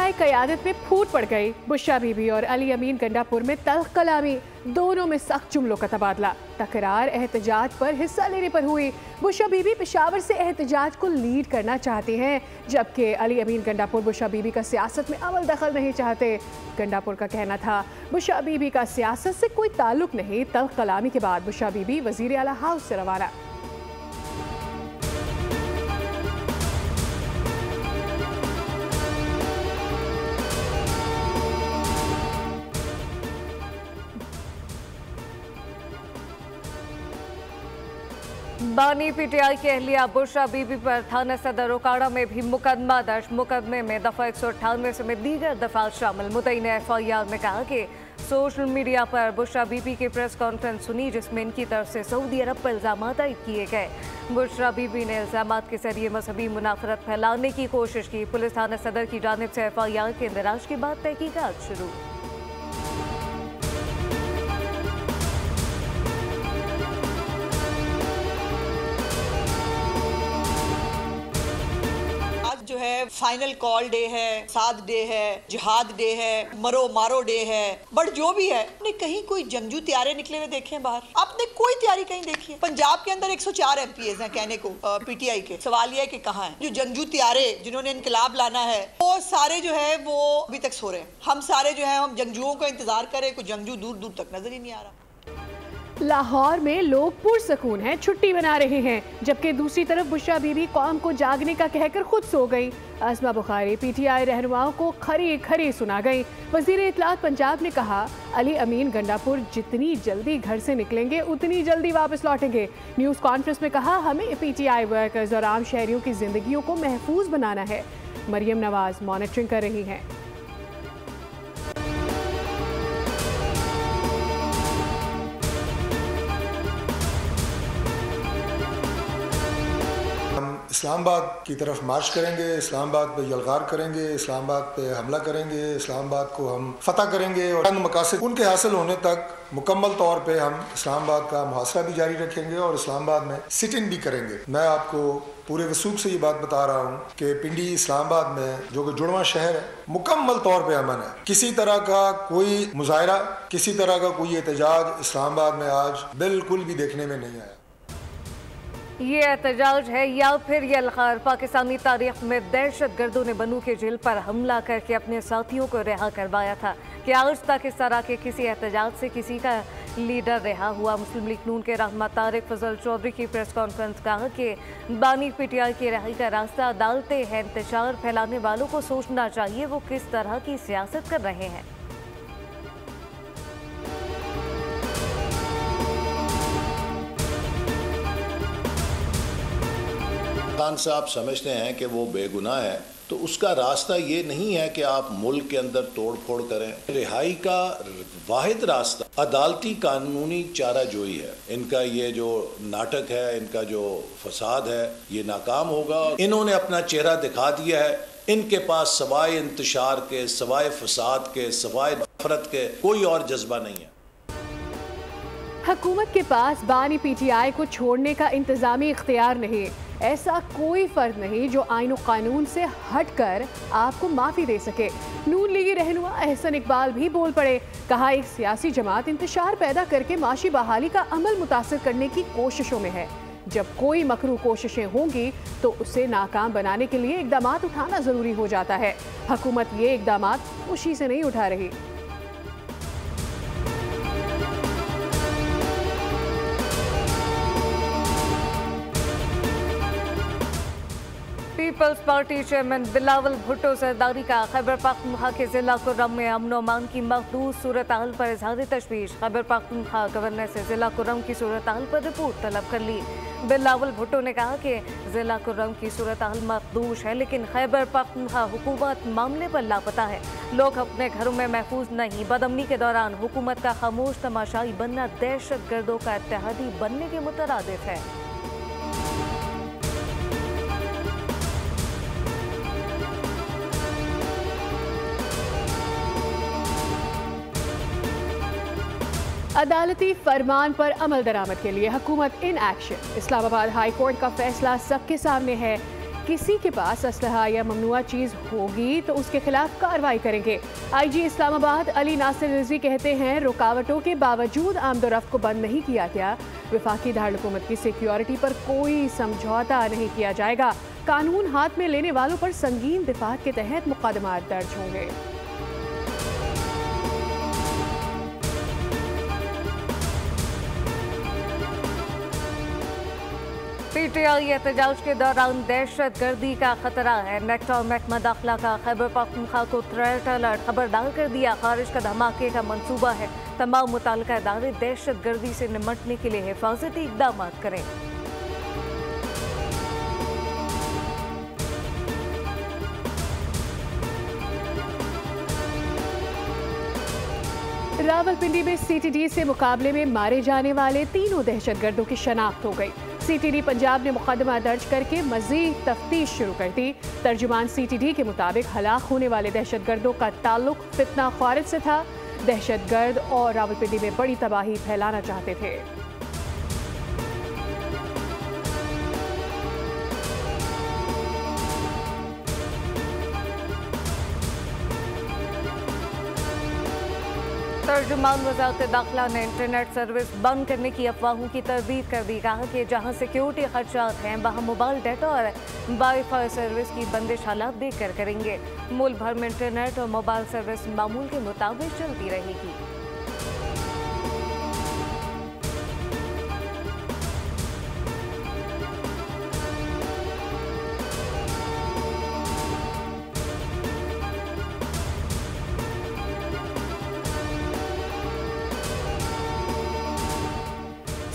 PTI क़यादत में फूट पड़ गई। बुशरा बीबी और अली अमीन गंडापुर में तल्ख कलामी, दोनों में सख्त जुमलों का तबादला। तकरार एहतजाज पर हिस्सा लेने पर हुई। बुशरा बीबी पेशावर से एहतजाज को लीड करना चाहती हैं, जबकि अली अमीन गंडापुर बुशरा बीबी का सियासत में अमल दखल नहीं चाहते। गंडापुर का कहना था बुशरा बीबी का सियासत से कोई ताल्लुक नहीं। तल्ख कलामी के बाद बुशरा बीबी वजीर आला हाउस से रवाना। बानी पीटीआई की अहलिया बुशरा बीबी पर थाना सदर ओकाड़ा में भी मुकदमा दर्ज। मुकदमे में दफा 198 समेत दीगर दफात शामिल। मुद्दई ने FIR में कहा कि सोशल मीडिया पर बुशरा बीबी की प्रेस कॉन्फ्रेंस सुनी, जिसमें इनकी तरफ से सऊदी अरब पर इल्जाम आयद किए गए। बुशरा बीबी ने इल्जाम के जरिए मजहबी मुनाफरत फैलाने की कोशिश की। पुलिस थाना सदर की जानिब से FIR के इंदराज के बाद तहकीकात शुरू। जो है फाइनल कॉल डे है, साद डे है, जिहाद डे है, मरो मारो डे है, बट जो भी है आपने कहीं कोई जंगजू त्यारे निकले हुए देखे हैं बाहर? आपने कोई तैयारी कहीं देखी है? पंजाब के अंदर 104 MPs हैं कहने को पीटीआई के। सवाल यह है कि कहाँ है जो जंगजू त्यारे जिन्होंने इनकलाब लाना है? वो सारे जो है वो अभी तक सो रहे हैं। हम सारे जो है हम जंगजुओं का इंतजार करें, कोई जंगजू दूर दूर तक नजर ही नहीं आ रहा। लाहौर में लोग पुरसकून हैं, छुट्टी मना रहे हैं, जबकि दूसरी तरफ बुशरा बीबी कौम को जागने का कहकर खुद सो गई। आसमा बुखारी पीटीआई रहनुमाओं को खरी खरी सुना गई। वजीर इत्तलात पंजाब ने कहा अली अमीन गंडापुर जितनी जल्दी घर से निकलेंगे उतनी जल्दी वापस लौटेंगे। न्यूज़ कॉन्फ्रेंस में कहा हमें पीटीआई वर्कर्स और आम शहरियों की जिंदगियों को महफूज बनाना है। मरियम नवाज मॉनिटरिंग कर रही हैं। इस्लामाबाद की तरफ मार्च करेंगे, इस्लामाबाद पे यलगार करेंगे, इस्लामाबाद पे हमला करेंगे, इस्लामाबाद को हम फतह करेंगे और चंद मकासद उनके हासिल होने तक मुकम्मल तौर पे हम इस्लामाबाद का मुहासरा भी जारी रखेंगे और इस्लामाबाद में सिट इन भी करेंगे। मैं आपको पूरे वसूख से ये बात बता रहा हूँ कि पिंडी इस्लामाबाद में जो कि जुड़वा शहर है, मुकम्मल तौर पे अमन है। किसी तरह का कोई मुजाहरा, किसी तरह का कोई एहतजाज इस्लामाबाद में आज बिल्कुल भी देखने में नहीं आया। ये एहतजाज है या फिर यलगार? पाकिस्तानी तारीख में दहशत गर्दों ने बनू के जेल पर हमला करके अपने साथियों को रिहा करवाया था। क्या आज तक इस तरह के किसी एहतजाज से किसी का लीडर रिहा हुआ? मुस्लिम लीग नून के रहनुमा तारिक फजल चौधरी की प्रेस कॉन्फ्रेंस कहा कि बानी पीटीआई की रिहाई का रास्ता अदालतें हैं। इंतशार फैलाने वालों को सोचना चाहिए वो किस तरह की सियासत कर रहे हैं। खान साहब समझते हैं कि वो बेगुनाह है, तो उसका रास्ता ये नहीं है कि आप मुल्क के अंदर तोड़ फोड़ करें। रिहाई का वाहिद रास्ता अदालती कानूनी चाराजोई है। इनका ये जो नाटक है, इनका जो फसाद है, ये नाकाम होगा। इन्होंने अपना चेहरा दिखा दिया है। इनके पास सवाए इंतशार के, सवाए फसाद के, सवाए नफरत के कोई और जज्बा नहीं है। हुकूमत के पास बानी पीटीआई को छोड़ने का इंतजामी इख्तियार नहीं। ऐसा कोई फर्द नहीं जो आईन और कानून से हटकर आपको माफ़ी दे सके। नून लीगी रहनुमा एहसन इकबाल भी बोल पड़े। कहा एक सियासी जमात इंतशार पैदा करके माशी बहाली का अमल मुतासर करने की कोशिशों में है। जब कोई मकरू कोशिशें होंगी तो उसे नाकाम बनाने के लिए इक़दामात उठाना ज़रूरी हो जाता है। हुकूमत ये इक़दामात खुशी से नहीं उठा रही। Peoples Party chairman Bilawal Bhutto Zardari का खैबर पख्तूनख्वा के जिला कुर्रम में अमन अमान की महदूद सूरत हाल पर इजहार तशवीश। खैबर पख्तूनख्वा गवर्नर से जिला कुर्रम की सूरत हाल पर रिपोर्ट तलब कर ली। बिलावल भुट्टो ने कहा कि जिला कुर्रम की सूरत हाल महदूद है, लेकिन खैबर पख्तूनख्वा हुकूमत मामले पर लापता है। लोग अपने घरों में महफूज नहीं। बदअमनी के दौरान हुकूमत का खामोश तमाशाई बनना दहशत गर्दों का इत्तेहादी बनने के मुतरादिफ है। अदालती फरमान पर अमल दरामद के लिए हुकूमत in action. Islamabad high court का फैसला सबके सामने है। किसी के पास असलहा या ममनुआ चीज़ होगी तो उसके खिलाफ कार्रवाई करेंगे। IG इस्लामाबाद अली नासिर रिजवी कहते हैं, रुकावटों के बावजूद आमदोरफ्त को बंद नहीं किया गया। वफाकी दारुल-हुकूमत की सिक्योरिटी पर कोई समझौता नहीं किया जाएगा। कानून हाथ में लेने वालों पर संगीन दिफात के तहत मुकदमात दर्ज होंगे। PTI एहतजाज के दौरान दहशत गर्दी का खतरा है। नेक्टा और महकमा दाखिला का खैबर पख्तूनख्वा को थ्रेट अलर्ट खबरदार कर दिया। खारिज का धमाके का मंसूबा है। तमाम मुताल्लिका इदारे दहशत गर्दी से निपटने के लिए हिफाजती इक़दाम करें। रावलपिंडी में CTD से मुकाबले में मारे जाने वाले तीनों दहशतगर्दों की शनाख्त हो गई। CTD पंजाब ने मुकदमा दर्ज करके मजीद तफ्तीश शुरू कर दी। तर्जुमान CTD के मुताबिक हलाक होने वाले दहशतगर्दों का ताल्लुक फितना खारिज से था। दहशतगर्द और रावलपिंडी में बड़ी तबाही फैलाना चाहते थे। तर्जुमान वज़ारत दाखिला ने इंटरनेट सर्विस बंद करने की अफवाहों की तरदीद कर दी। कहा कि जहां सिक्योरिटी खदशात हैं वहां मोबाइल डाटा और वाईफाई सर्विस की बंदिश हालात देख कर करेंगे। मुल्क भर में इंटरनेट और मोबाइल सर्विस मामूल के मुताबिक चलती रहेगी।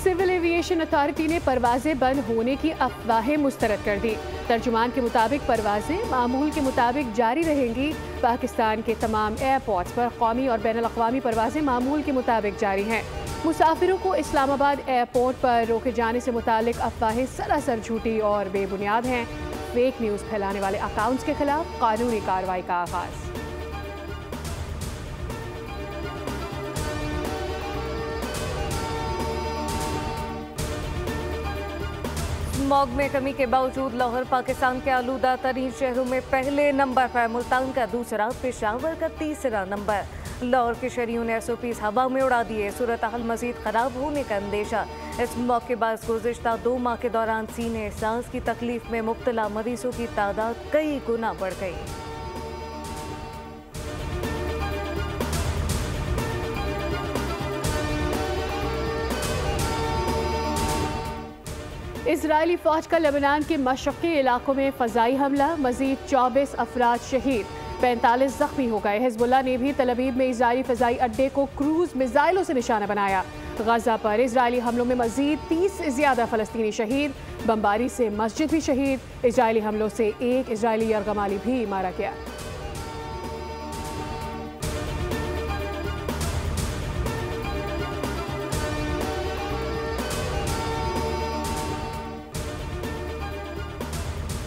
सिविल एविएशन अथॉरिटी ने परवाजें बंद होने की अफवाहें मुस्तरद कर दी। तर्जुमान के मुताबिक परवाजें मामूल के मुताबिक जारी रहेंगी। पाकिस्तान के तमाम एयरपोर्ट्स पर कौमी और बैनुल अक़वामी परवाजें मामूल के मुताबिक जारी हैं। मुसाफिरों को इस्लामाबाद एयरपोर्ट पर रोके जाने से मुतालिक अफवाहें सरासर झूठी और बेबुनियाद हैं। फेक न्यूज़ फैलाने वाले अकाउंट्स के खिलाफ कानूनी कार्रवाई का आगाज। स्मॉग में कमी के बावजूद लाहौर पाकिस्तान के आलूदा तरीन शहरों में पहले नंबर पर, मुल्तान का दूसरा, पेशावर का तीसरा नंबर। लाहौर के शहरियों ने SOPs हवा में उड़ा दिए। सूरत हाल मजीद खराब होने का अंदेशा। इस स्मॉग के बाद गुज़िश्ता 2 माह के दौरान सीने सांस की तकलीफ में मुब्तला मरीजों की तादाद कई गुना बढ़ गई। इजरायली फौज का लेबनान के मशरक़ी इलाकों में फ़ज़ाई हमला, मज़ीद 24 अफराद शहीद, 45 ज़ख्मी हो गए। हिज़्बुल्लाह ने भी तल अवीव में इजरायली फ़ज़ाई अड्डे को क्रूज़ मिसाइलों से निशाना बनाया। गज़ा पर इजरायली हमलों में मज़ीद 30 से ज़्यादा फ़लस्तीनी शहीद, बमबारी से मस्जिद भी शहीद। इजरायली हमलों से एक इजरायली यरगमाली भी मारा गया।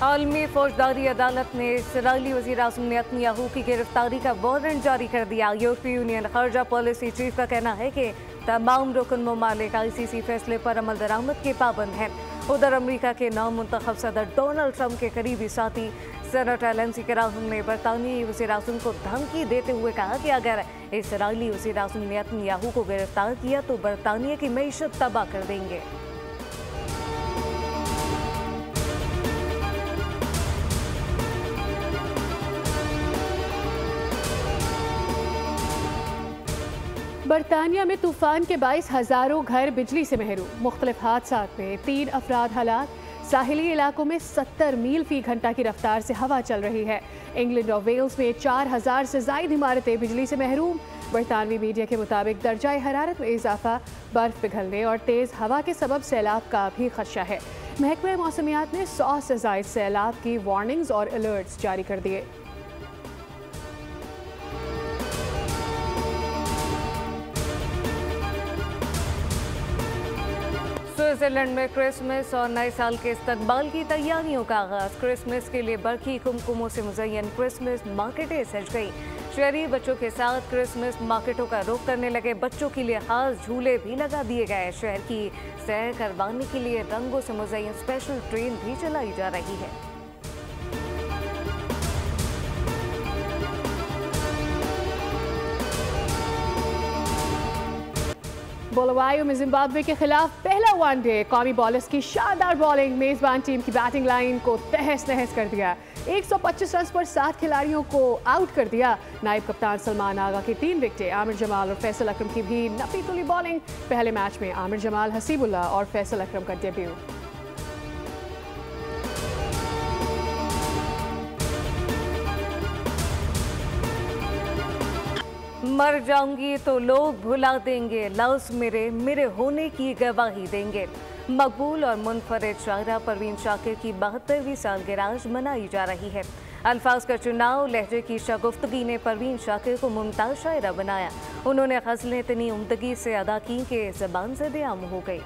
आलमी फौजदारी अदालत ने इसराइली वज़ीर आज़म नेतन्याहू की गिरफ्तारी का वारंट जारी कर दिया। यूरोपीय यूनियन खारजा पॉलिसी चीफ का कहना है कि तमाम रुकन ममालिक ICC फैसले पर अमल दरामद के पाबंद हैं। उधर अमरीका के नामुंतखब सदर डोनाल्ड ट्रंप के करीबी साथी सेनेटर लिंडसे ग्राहम ने बरतानियाई वज़ीर आज़म को धमकी देते हुए कहा कि अगर इसराइली वज़ीर आज़म नेतन्याहू को गिरफ्तार किया तो बरतानिया की मईशत तबाह कर देंगे। बरतानिया में तूफान के 22 हज़ारों घर बिजली से महरूम। मुख्तलिफ हादसात में 3 अफराद हलाक। साहिली इलाकों में 70 मील फी घंटा की रफ्तार से हवा चल रही है। इंग्लैंड और वेल्स में 4000 से ज़ायद इमारतें बिजली से महरूम। बरतानवी मीडिया के मुताबिक दर्जाए हरारत में इजाफा, बर्फ पिघलने और तेज़ हवा के सबब सैलाब का भी खदशा है। महकमा मौसमियात ने 100 से ज़ायद सैलाब की वार्निंग्स और अलर्ट्स जारी कर दिए। स्विट्जरलैंड में क्रिसमस और नए साल के इस्तकबाल की तैयारियों का आगाज। क्रिसमस के लिए बरखी कुमकुमों से मुज़य्यन क्रिसमस मार्केटें सज गई। शहरी बच्चों के साथ क्रिसमस मार्केटों का रुख करने लगे। बच्चों के लिए खास झूले भी लगा दिए गए। शहर की सैर करवाने के लिए रंगों से मुज़य्यन स्पेशल ट्रेन भी चलाई जा रही है। बुलवायो में जिम्बाब्वे के खिलाफ पहला वनडे। कौमी बॉलर्स की शानदार बॉलिंग मेजबान टीम की बैटिंग लाइन को तहस नहस कर दिया। 125 रन पर 7 खिलाड़ियों को आउट कर दिया। नायब कप्तान सलमान आगा की 3 विकेटें, आमिर जमाल और फैसल अकरम की भी नफी तुली बॉलिंग। पहले मैच में आमिर जमाल, हसीबुल्ला और फैसल अकरम का डेब्यू। मर जाऊंगी तो लोग भुला देंगे, लफ्ज़ मेरे मेरे होने की गवाही देंगे। मकबूल और मुनफरिद शायरा परवीन शाकिर की 72वीं सालगिरह मनाई जा रही है। अल्फाज का चुनाव, लहजे की शगुफ्तगी ने परवीन शाकिर को मुमताज़ शायरा बनाया। उन्होंने गज़लें इतनी उम्दगी से अदा की कि ज़बान से बेआम हो गई।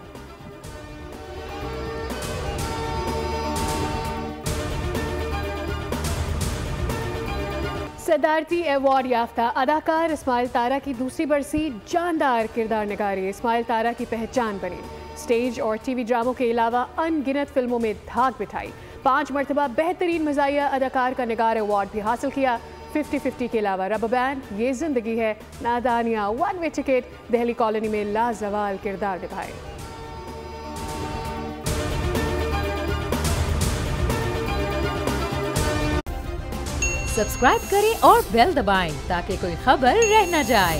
सदारती अवार्ड याफ्ता अदाकार इस्माइल तारा की दूसरी बरसी जानदार किरदार निगारी इस्माइल तारा की पहचान बनी। स्टेज और टीवी ड्रामों के अलावा अनगिनत फिल्मों में धाक बिठाई। 5 मरतबा बेहतरीन मज़ाहिया अदाकार का निगार अवार्ड भी हासिल किया। 50-50 के अलावा रबर बैंड, ये जिंदगी है, Nadaaniyan, one way ticket, Delhi colony में लाजवाल किरदार निभाए। सब्सक्राइब करें और बेल दबाएं ताकि कोई खबर रह न जाए।